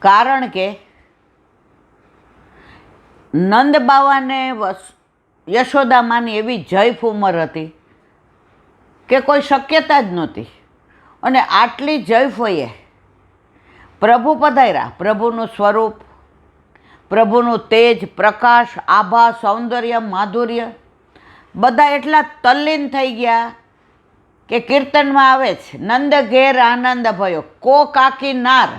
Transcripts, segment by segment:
કારણ કે નંદ બાવાને યશોદામાની એવી જયફ ઉંમર હતી કે કોઈ શક્યતા જ નહોતી. અને આટલી જયફોએ પ્રભુ પધાર્યા. પ્રભુનું સ્વરૂપ, પ્રભુનું તેજ, પ્રકાશ, આભા, સૌંદર્ય, માધુર્ય બધા એટલા તલ્લીન થઈ ગયા કે કીર્તનમાં આવે છે, નંદ ઘેર આનંદ ભયો, કો કાકી નાર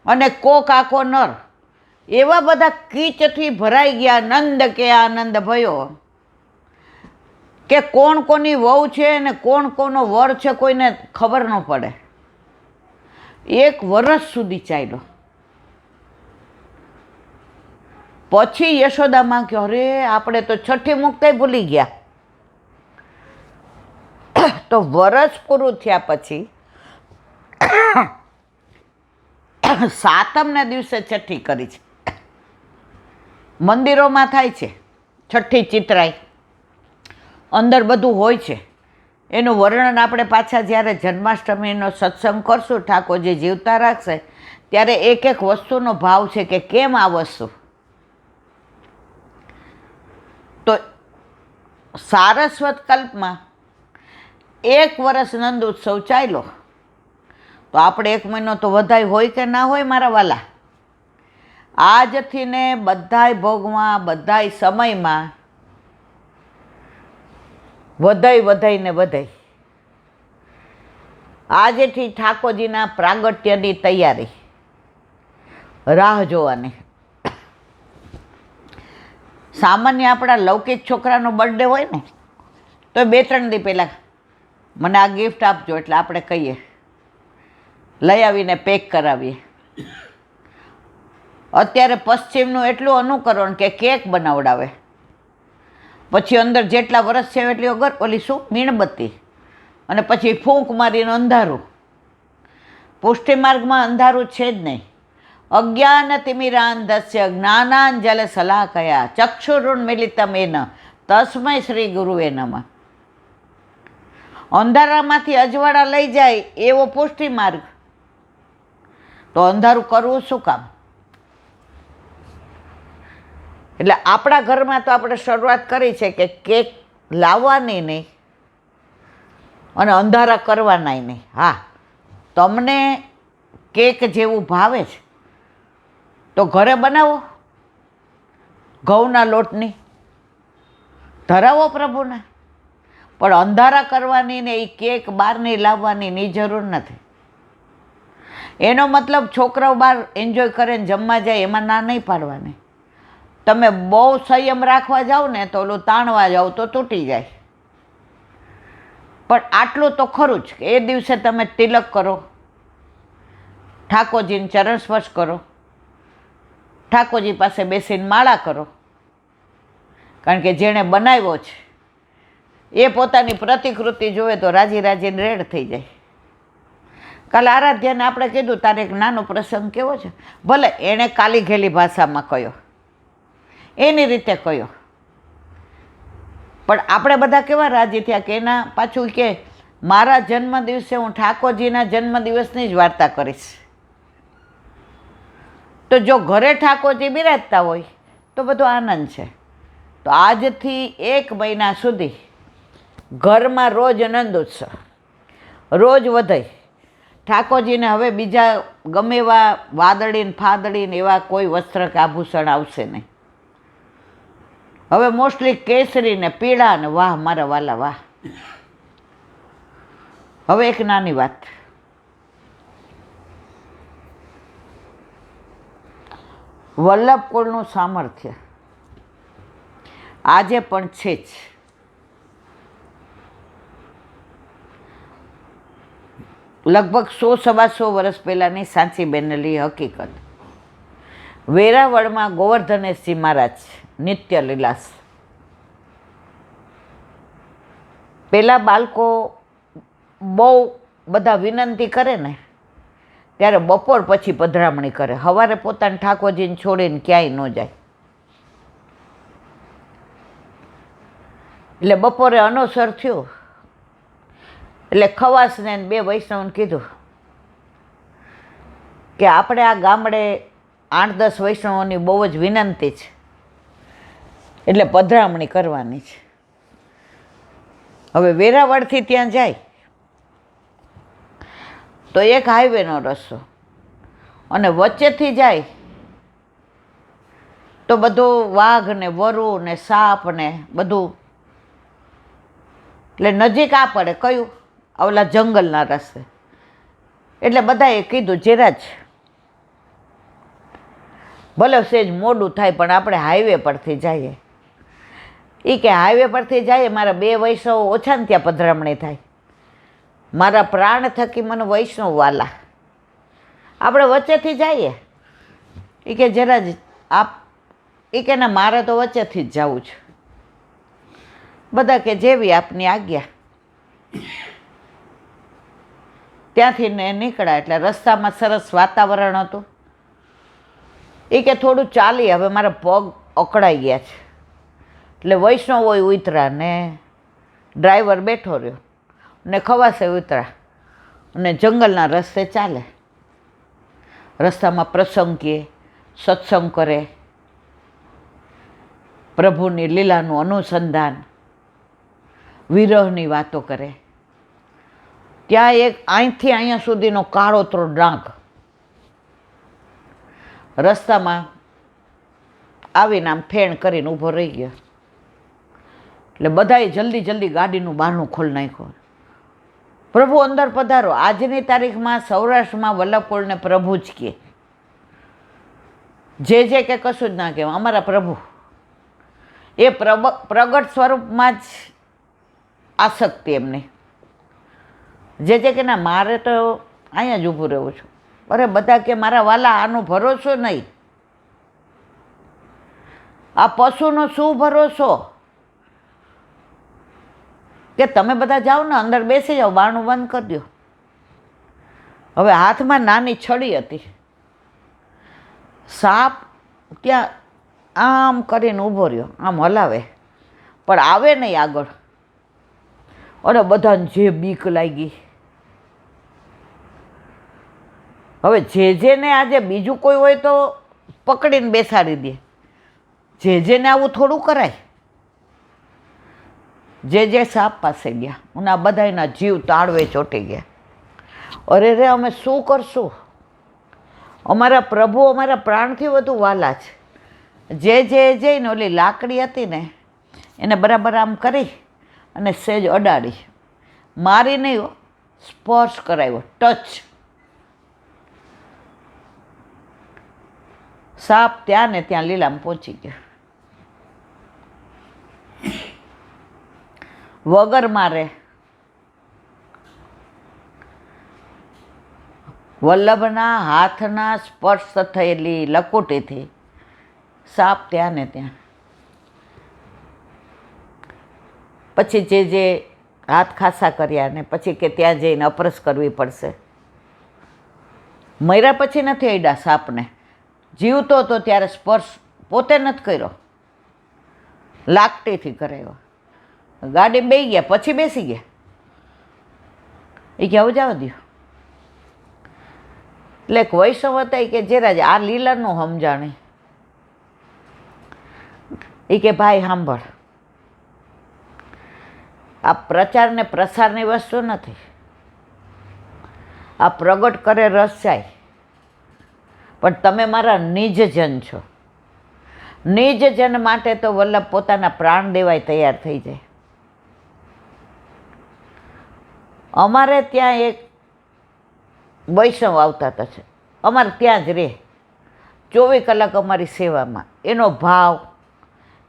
અને કો કાકો નર. એવા બધા કીચથી ભરાઈ ગયા, નંદ કે આનંદ ભયો, કે કોણ કોની વહુ છે ને કોણ કોનો વર છે કોઈને ખબર ન પડે. 1 વર્ષ સુધી ચાલ્યો. પછી યશોદામાં કહ્યું, અરે આપણે તો છઠ્ઠી મુક્તાઈ ભૂલી ગયા. તો વરસ પૂરું થયા પછી 7મના દિવસે છઠ્ઠી કરી છે. મંદિરોમાં થાય છે છઠ્ઠી ચિત્રાઈ, અંદર બધું હોય છે. એનું વર્ણન આપણે પાછા જ્યારે જન્માષ્ટમીનો સત્સંગ કરશું, ઠાકોરજી જીવતા રાખશે ત્યારે એક એક વસ્તુનો ભાવ છે કે કેમ આ વસ્તુ. તો સારસ્વત કલ્પમાં 1 વર્ષ નંદ ઉત્સવ ચાલ્યો. તો આપણે 1 મહિનો તો વધાય હોય કે ના હોય મારા વાલા. આજથી ને બધાય ભોગમાં, બધાય સમયમાં વધાઈને વધાય. આજેથી ઠાકોરજીના પ્રાગટ્યની તૈયારી, રાહ જોવાની. સામાન્ય આપણા લૌકિક છોકરાનો બર્થડે હોય ને તો 2-3 દી પહેલાં મને આ ગિફ્ટ આપજો એટલે આપણે કહીએ, લઈ આવીને પેક કરાવીએ. અત્યારે પશ્ચિમનું એટલું અનુકરણ કે કેક બનાવડાવે, પછી અંદર જેટલા વર્ષ છે એટલી અગર ઓલી શું મીણબત્તી, અને પછી ફૂંક મારીને અંધારું. પુષ્ટિ માર્ગમાં અંધારું છે જ નહીં. અજ્ઞાન તિમિરાંધસ્ય જ્ઞાનાંજલ શલાકયા ચક્ષુરુન્મિલિતમ એન તસ્મૈ શ્રી ગુરુએ નમઃ. અંધારામાંથી અજવાળા લઈ જાય એવો પુષ્ટિ માર્ગ. તો અંધારું કરવું શું કામ? એટલે આપણા ઘરમાં તો આપણે શરૂઆત કરી છે કે કેક લાવવાની નહીં અને અંધારા કરવાનાય નહીં. હા, તમને કેક જેવું ભાવે છે તો ઘરે બનાવો, ઘઉંના લોટની ધરાવો પ્રભુને. પણ અંધારા કરવાની ને એ કેક બહારની લાવવાની ની જરૂર નથી. એનો મતલબ છોકરાઓ બહાર એન્જોય કરે ને જમવા જાય એમાં ના નહીં પાડવાની. તમે બહુ સંયમ રાખવા જાઓ ને તો ઓલું તાણવા જાઓ તો તૂટી જાય. પણ આટલું તો ખરું જ કે એ દિવસે તમે તિલક કરો, ઠાકોરજીને ચરણ સ્પર્શ કરો, ઠાકોરજી પાસે બેસીને માળા કરો. કારણ કે જેણે બનાવ્યો છે એ પોતાની પ્રતિકૃતિ જોવે તો રાજી રાજીને રેડ થઈ જાય. કાલે આરાધ્યાને આપણે કીધું તારે એક નાનો પ્રસંગ કેવો છે, ભલે એણે કાલી ઘેલી ભાષામાં કહ્યો, એની રીતે કહ્યો, પણ આપણે બધા કેવા રાજી થયા કે એના પાછું કે મારા જન્મદિવસે હું ઠાકોરજીના જન્મદિવસની જ વાર્તા કરીશ. તો જો ઘરે ઠાકોરજી બિરાજતા હોય તો બધો આનંદ છે. તો આજથી 1 મહિના સુધી ઘરમાં રોજ આનંદ ઉત્સવ, રોજ વધાય. ઠાકોરજીને હવે બીજા ગમે એવા વાદળીને ફાદળીને એવા કોઈ વસ્ત્ર કે આભૂષણ આવશે નહીં. હવે મોસ્ટલી કેસરી ને પીળા ને, વાહ મારા વાલા વાહ. હવે એક નાની વાત, વલ્લભ કુળનું સામર્થ્ય આજે પણ છે જ. લગભગ 100-125 વર્ષ પહેલાંની સાચી બનેલી હકીકત. વેરાવળમાં ગોવર્ધનેશજી મહારાજ નિત્ય લીલાસ. પેલા બાળકો બહુ બધા વિનંતી કરે ને ત્યારે બપોર પછી પધરામણી કરે, સવારે પોતાના ઠાકોરજીને છોડીને ક્યાંય ન જાય. એટલે બપોરે અનોસર થયું એટલે ખવાસને 2 વૈષ્ણવને કીધું કે આપણે આ ગામડે 8-10 વૈષ્ણવોની બહુ જ વિનંતી છે, એટલે પધરામણી કરવાની છે. હવે વેરાવળથી ત્યાં જાય તો એક હાઈવેનો રસ્તો, અને વચ્ચેથી જાય તો બધું વાઘ ને વરુ ને સાપ ને બધું, એટલે નજીક આ પડે કયું, ઓલા જંગલના રસ્તે. એટલે બધાએ કીધું જેરાજ ભલે સેજ મોડું થાય પણ આપણે હાઈવે પરથી જઈએ. એ કે હાઈવે પરથી જઈએ, મારા 2 વૈષ્ણવ ઓછા ને ત્યાં પધરામણી થાય, મારા પ્રાણ થકી મને વૈષ્ણવ વાલા, આપણે વચ્ચેથી જઈએ. એ કે જરા આપ, એ કે ના મારે તો વચ્ચેથી જ જવું છે. બધા કે જેવી આપની આજ્ઞા. ત્યાંથી ને નીકળ્યા એટલે રસ્તામાં સરસ વાતાવરણ હતું. એ કે થોડું ચાલી, હવે મારા પગ અકળાઈ ગયા છે. એટલે વૈષ્ણવ હોય ઉતરા ને ડ્રાઈવર બેઠો રહ્યો ને ખવાસે ઉતરા અને જંગલના રસ્તે ચાલે. રસ્તામાં પ્રસંગ કહે, સત્સંગ કરે, પ્રભુની લીલાનું અનુસંધાન, વિરહની વાતો કરે. ત્યાં એક અહીંથી અહીંયા સુધીનો કાળોતરો ડાંગ રસ્તામાં આવીને આમ ફેણ કરીને ઊભો રહી ગયો. એટલે બધાએ જલ્દી જલ્દી ગાડીનું બારણું ખોલી નાખ્યું. પ્રભુ અંદર પધારો. આજની તારીખમાં સૌરાષ્ટ્રમાં વલ્લભકુળને પ્રભુ જ કહે, જે કે કશું જ ના કહેવાય, અમારા પ્રભુ. એ પ્રગટ સ્વરૂપમાં જ આસક્તિ એમની. જે કે ના મારે તો અહીંયા જ ઊભું રહેવું છું. અરે બધા કે મારા વાલા આનો ભરોસો નહીં, આ પશુનો શું ભરોસો, કે તમે બધા જાઓ ને અંદર બેસી જાઓ, બારણું બંધ કરી દો. હવે હાથમાં નાની છડી હતી. સાપ ત્યાં આમ કરીને ઊભો રહ્યો, આમ હલાવે પણ આવે નહીં આગળ. અને બધાને જે બીક લાગી. હવે જેને આજે બીજું કોઈ હોય તો પકડીને બેસાડી દે, જેને આવું થોડું કરાય. જે સાપ પાસે ગયા અને આ બધાના જીવ તાળવે ચોંટી ગયા. અરે રે અમે શું કરશું, અમારા પ્રભુ અમારા પ્રાણથી વધુ વાલા છે. જઈને ઓલી લાકડી હતી ને એને બરાબર આમ કરી અને સેજ અડાડી, મારી નહીં, સ્પર્શ કરાવ્યો, ટચ. સાપ ત્યાં ને ત્યાં લીલામાં પહોંચી ગયા, વગર મારે. વલ્લભના હાથના સ્પર્શ થયેલી લકુટીથી સાપ ત્યાં ને ત્યાં. પછી જે હાથ ખાસા કર્યા ને પછી કે ત્યાં જઈને અપરસ કરવી પડશે. મર્યા પછી નથી અડ્યા સાપને, જીવતો હતો ત્યારે સ્પર્શ પોતે નથી કર્યો, લાકડીથી કરાવ્યો. ગાડી બેસી ગયા, પછી બેસી ગયા. એ કે આવું જવા દો. એટલે એક વૈષ્ણવ હતા કે જેરાજ આ લીલાનું સમજાણે. એ કે ભાઈ સાંભળ, આ પ્રચાર ને પ્રસારની વસ્તુ નથી, આ પ્રગટ કરે રસ જાય. પણ તમે મારા નિજજન છો, નિજજન માટે તો વલ્લભ પોતાના પ્રાણ દેવાય તૈયાર થઈ જાય. અમારે ત્યાં એક વૈષ્ણવ આવતા હતા, અમારે ત્યાં જ રહે, 24 કલાક અમારી સેવામાં. એનો ભાવ,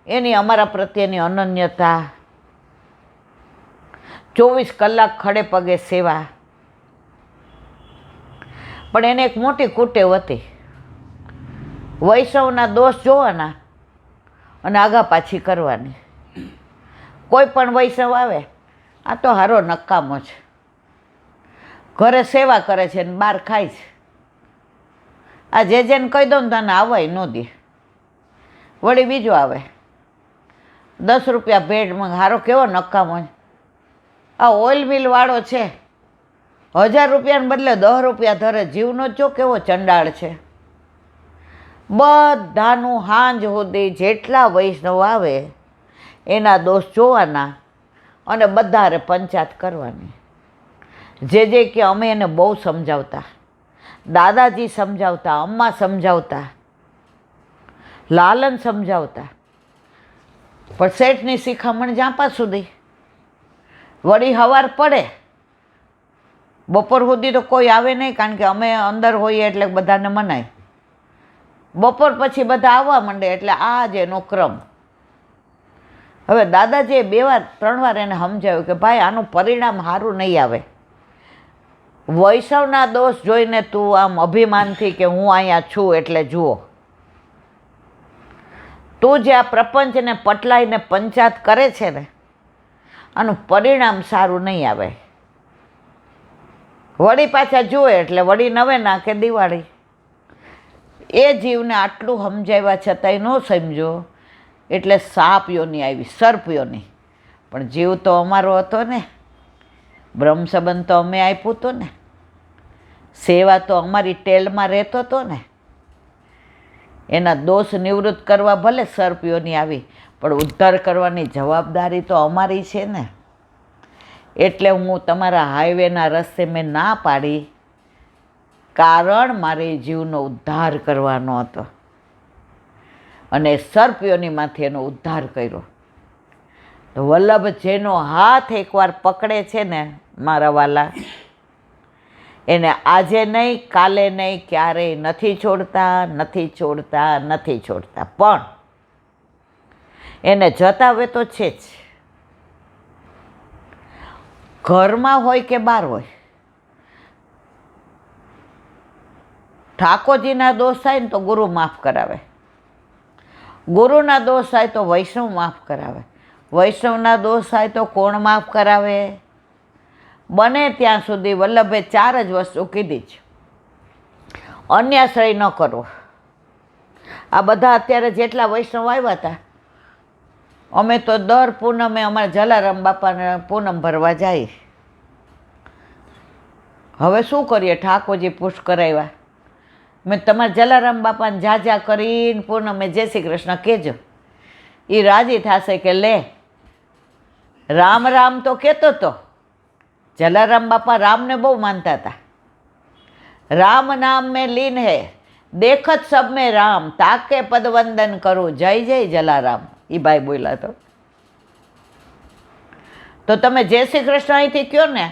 એની અમારા પ્રત્યેની અનન્યતા, 24 કલાક ખડે પગે સેવા. પણ એને એક મોટી કુટેવ હતી, વૈષ્ણવના દોષ જોવાના અને આગા પાછી કરવાની. કોઈ પણ વૈષ્ણવ આવે, આ તો હારો નકામો છે, ઘરે સેવા કરે છે ને બહાર ખાય છે, આ જેને કહી દો ને તને આવાય ન દે. વળી બીજો આવે, 10 રૂપિયા ભેટમાં, હારો કેવો નકામો છે, આ ઓઇલ મિલ વાળો છે, 1000 રૂપિયાને બદલે 10 રૂપિયા ધરે. જીવનો જો કેવો ચંડાળ છે. બધાનું હાંજ સુધી જેટલા વૈષ્ણવ આવે એના દોષ જોવાના અને બધારે પંચાયત કરવાની. જે કે અમે એને બહુ સમજાવતા, દાદાજી સમજાવતા, અમ્મા સમજાવતા, લાલન સમજાવતા, પણ શેઠની શિખામણ જાપા સુધી. વળી સવાર પડે, બપોર સુધી તો કોઈ આવે નહીં, કારણ કે અમે અંદર હોઈએ એટલે બધાને મનાય. બપોર પછી બધા આવવા માંડે એટલે આ જ એનો ક્રમ. હવે દાદાજીએ 2 વાર 3 વાર એને સમજાવ્યું કે ભાઈ આનું પરિણામ સારું નહીં આવે. વૈષ્ણવના દોષ જોઈને તું આમ અભિમાનથી કે હું અહીંયા છું એટલે જુઓ, તું જે આ પ્રપંચને પટલાઈને પંચાયત કરે છે ને, આનું પરિણામ સારું નહીં આવે. વળી પાછા જુએ એટલે વળી નવેના કે દિવાળી. એ જીવને આટલું સમજાવ્યા છતાંય ન સમજો એટલે સાપ યોની આવી, સર્પ યોની. પણ જીવ તો અમારો હતો ને, બ્રહ્મ સંબંધ તો અમે આપ્યું હતું ને, સેવા તો અમારી ટેલમાં રહેતો હતો ને. એના દોષ નિવૃત્ત કરવા ભલે સર્પ યોની આવી, પણ ઉદ્ધાર કરવાની જવાબદારી તો અમારી છે ને. એટલે હું તમારા હાઈવેના રસ્તે મેં ના પાડી, કારણ મારે જીવનો ઉદ્ધાર કરવાનો હતો. અને સર્પયોનીમાંથી એનો ઉદ્ધાર કર્યો. તો વલ્લભ જેનો હાથ એકવાર પકડે છે ને મારા વાલા, એને આજે નહીં, કાલે નહીં, ક્યારેય નથી છોડતા, નથી છોડતા, નથી છોડતા. પણ એને જતાવે તો છે જ. ઘરમાં હોય કે બહાર હોય, ઠાકોરજીના દોષ થાય ને તો ગુરુ માફ કરાવે, ગુરુના દોષ થાય તો વૈષ્ણવ માફ કરાવે, વૈષ્ણવના દોષ થાય તો કોણ માફ કરાવે? બને ત્યાં સુધી વલ્લભે 4 જ વસ્તુ કીધી છે. અન્યાશ્રય ન કરવો. આ બધા અત્યારે જેટલા વૈષ્ણવ આવ્યા હતા, અમે તો દર પૂનમે અમારા જલારામ બાપાને પૂનમ ભરવા જાય. હવે શું કરીએ, ઠાકોરજી પુષ્ટ કરાવ્યા. મેં તમારા જલારામ બાપાને જાજા કરીને પૂનમે જય શ્રી કૃષ્ણ કહેજો, એ રાજી થશે કે લે રામ રામ તો કહેતો હતો. જલારામ બાપા રામને બહુ માનતા હતા. રામ નામ મેં લીન હે, દેખત સબ મેં રામ, તાકે પદવંદન કરું, જય જય જલારામ. એ ભાઈ બોલ્યા તો તમે જય શ્રી કૃષ્ણ અહીંથી કહો ને,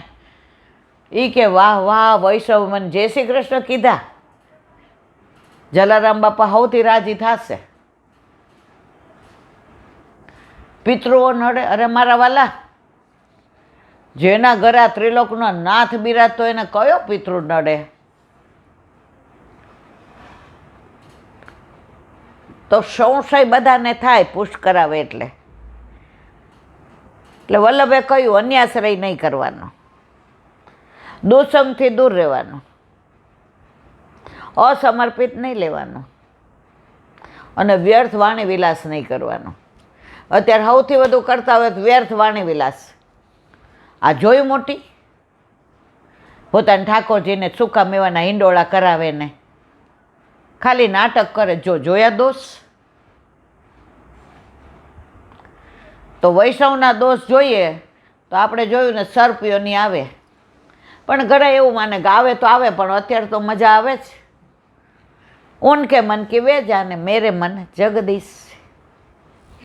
એ કે વાહ વાહ વૈષ્ણવ મને જય શ્રી કૃષ્ણ કીધા. જલારામ બાપા સૌથી રાજી થશે. પિતૃઓ નડે, અરે મારા વાલા, જેના ઘરે ત્રિલોકનો નાથ બિરાજતો એને કયો પિતૃ નડે? તો સંશય બધાને થાય પુષ્ટ કરાવે એટલે. એટલે વલ્લભે કહ્યું અન્યાશ્રય નહીં કરવાનો, દુસંગથી દૂર રહેવાનું, અસમર્પિત નહીં લેવાનું, અને વ્યર્થ વાણી વિલાસ નહીં કરવાનો. અત્યારે સૌથી વધુ કરતા હોય તો વ્યર્થ વાણી વિલાસ. આ જોયું મોટી, પોતાના ઠાકોરજીને સૂકા મેવાના હિંડોળા કરાવે ને ખાલી નાટક કરે. જોયા દોષ? તો વૈષ્ણવના દોષ જોઈએ તો આપણે જોયું ને સર્પયોની આવે. પણ ઘણા એવું માને કે આવે તો આવે, પણ અત્યારે તો મજા આવે છે. ઉનકે મન કી વે જાને, મેરે મન જગદીશ.